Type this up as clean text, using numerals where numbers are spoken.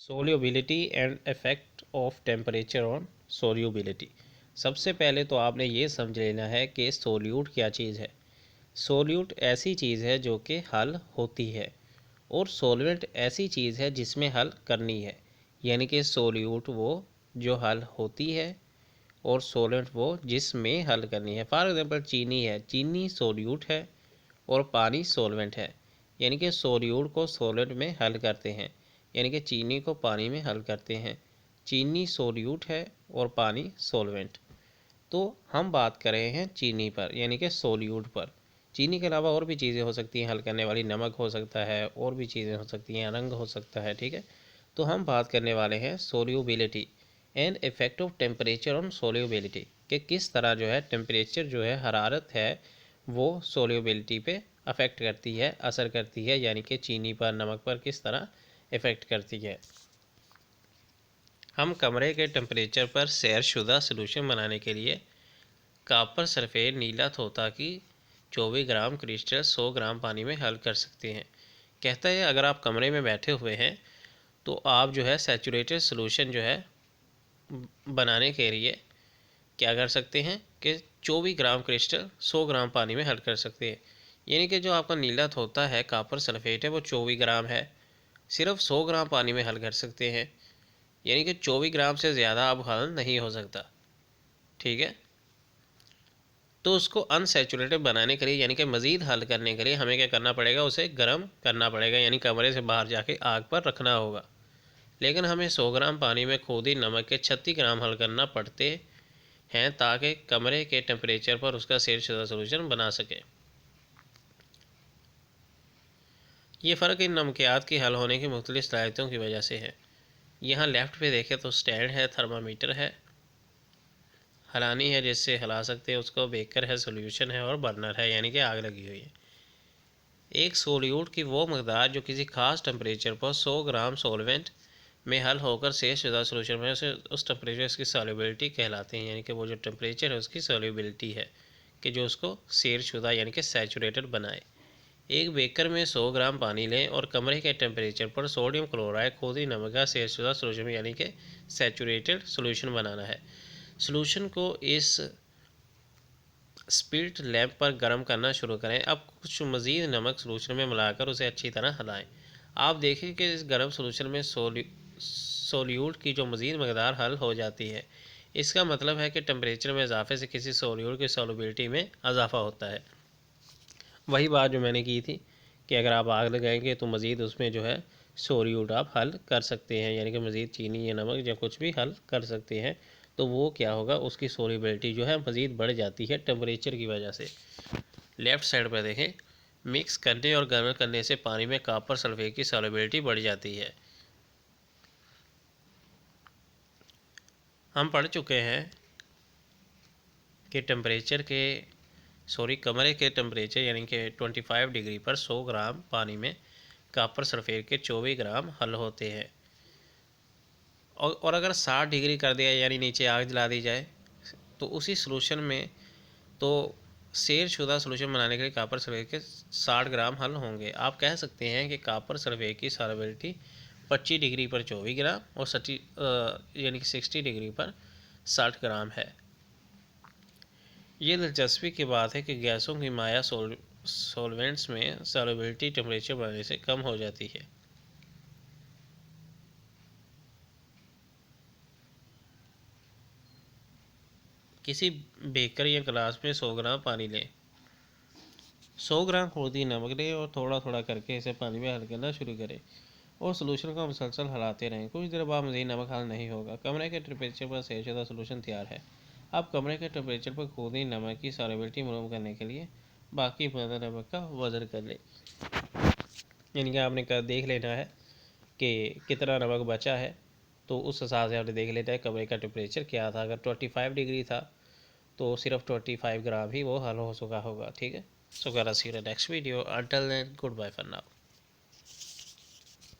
Solubility and effect of temperature on solubility. सबसे पहले तो आपने ये समझ लेना है कि सोल्यूट क्या चीज़ है। सोल्यूट ऐसी चीज़ है जो कि हल होती है और सोलवेंट ऐसी चीज़ है जिसमें हल करनी है। यानी कि सोल्यूट वो जो हल होती है और सोलवेंट वो जिसमें हल करनी है। फॉर एग्जांपल चीनी है, चीनी सोल्यूट है और पानी सोलवेंट है। यानी कि सोल्यूट को सोलवेंट में हल करते हैं, यानी कि चीनी को पानी में हल करते हैं। चीनी सोल्यूट है और पानी सोलवेंट। तो हम बात कर रहे हैं चीनी पर, यानी कि सोल्यूट पर। चीनी के अलावा और भी चीज़ें हो सकती हैं हल करने वाली, नमक हो सकता है, और भी चीज़ें हो सकती हैं, रंग हो सकता है, ठीक है। तो हम बात करने वाले हैं solubility and effect of temperature on solubility, कि किस तरह जो है टेम्परेचर जो है, हरारत है, वो सोल्यूबिलिटी पे अफेक्ट करती है, असर करती है, यानी कि चीनी पर, नमक पर किस तरह इफ़ेक्ट करती है। हम कमरे के टेम्परेचर पर सैरशुदा सलूशन बनाने के लिए कॉपर सल्फेट नीला थोथा की 24 ग्राम क्रिस्टल 100 ग्राम पानी में हल कर सकते हैं। कहता है अगर आप कमरे में बैठे हुए हैं तो आप जो है सैचुरेटेड सलूशन जो है बनाने के लिए क्या कर सकते हैं कि 24 ग्राम क्रिस्टल 100 ग्राम पानी में हल कर सकते हैं। यानी कि जो आपका नीला थोथा है, कॉपर सल्फेट है, वो 24 ग्राम है, सिर्फ 100 ग्राम पानी में हल कर सकते हैं। यानी कि 24 ग्राम से ज़्यादा अब हल नहीं हो सकता, ठीक है। तो उसको अनसैचुरेटेड बनाने के लिए, यानी कि मज़ीद हल करने के लिए हमें क्या करना पड़ेगा, उसे गर्म करना पड़ेगा, यानी कमरे से बाहर जाके आग पर रखना होगा। लेकिन हमें 100 ग्राम पानी में खुद ही नमक के 36 ग्राम हल करना पड़ते हैं ताकि कमरे के टेम्परेचर पर उसका सैरशुदा सोल्यूशन बना सके। ये फ़र्क इन नमकियात की हल होने की मुख्तलिफ सलाहियतों की वजह से है। यहाँ लेफ़्ट पे देखें तो स्टैंड है, थर्मामीटर है, हलानी है जिससे हिला सकते हैं उसको, बेकर है, सोल्यूशन है, और बर्नर है, यानी कि आग लगी हुई है। एक सोल्यूट की वो मकदार जो किसी खास टेम्परेचर पर 100 ग्राम सॉल्वेंट में हल होकर सैरशुदा सोल्यूशन में उस टेम्परेचर इसकी सॉल्युबिलिटी कहलाते हैं। यानी कि वो जो टेम्परेचर है उसकी सॉल्युबिलिटी है कि जो उसको सैरशुदा यानी कि सैचुरेटेड बनाए। एक बेकर में 100 ग्राम पानी लें और कमरे के टेम्परेचर पर सोडियम क्लोराइड खोदी नमक का सैरशुदा सोल्यूशन यानी कि सैचुरेटेड सोल्यूशन बनाना है। सोल्यूशन को इस स्पिरिट लैंप पर गर्म करना शुरू करें। अब कुछ मज़ीद नमक सोल्यूशन में मिलाकर उसे अच्छी तरह हिलाएं। आप देखें कि इस गर्म सोल्यूशन में सोल्यूट की जो मज़ीद मकदार हल हो जाती है। इसका मतलब है कि टेम्परेचर में इजाफे से किसी सोल्यूट की सॉल्युबिलिटी में इजाफा होता है। वही बात जो मैंने की थी कि अगर आप आग लगाएंगे तो मज़ीद उसमें जो है सोल्यूट आप हल कर सकते हैं, यानी कि मज़ीद चीनी या नमक या कुछ भी हल कर सकते हैं। तो वो क्या होगा, उसकी सोल्युबिलिटी जो है मज़ीद बढ़ जाती है टेम्परेचर की वजह से। लेफ़्ट साइड पर देखें, मिक्स करने और गर्म करने से पानी में कॉपर सल्फेट की सॉल्युबिलिटी बढ़ जाती है। हम पढ़ चुके हैं कि कमरे के टेम्परेचर यानी कि 25 डिग्री पर 100 ग्राम पानी में कॉपर सल्फेट के 24 ग्राम हल होते हैं। और अगर 60 डिग्री कर दिया यानी नीचे आग जला दी जाए तो उसी सलूशन में तो सैरशुदा सलूशन बनाने के लिए कॉपर सल्फेट के 60 ग्राम हल होंगे। आप कह सकते हैं कि कॉपर सल्फेट की सॉल्युबिलिटी 25 डिग्री पर 24 ग्राम और 60 यानी कि 60 डिग्री पर 60 ग्राम है। ये दिलचस्पी की बात है कि गैसों की माया सॉल्वेंट्स में सॉल्युबिलिटी टेम्परेचर बढ़ने से कम हो जाती है। किसी बेकर या गिलास में 100 ग्राम पानी लें, 100 ग्राम खुदी नमक लें और थोड़ा थोड़ा करके इसे पानी में हल करना शुरू करें और सोल्यूशन को मुसलसल हिलाते रहें। कुछ देर बाद मज़ीद नमक हल नहीं होगा। कमरे के टेम्परेचर पर सैरशुदा सोल्यूशन तैयार है। अब कमरे के टेम्परेचर पर खुदी नमक की सॉल्युबिलिटी मालूम करने के लिए बाकी बचा नमक का वज़न कर लें। यानी कि आपने देख लेना है कि कितना नमक बचा है, तो उस हिसाब से आपने देख लेना है कमरे का टेम्परेचर क्या था। अगर 25 डिग्री था तो सिर्फ 25 ग्राम ही वो हल हो चुका होगा, ठीक है। So guys, see you in next video. Until then, goodbye for now.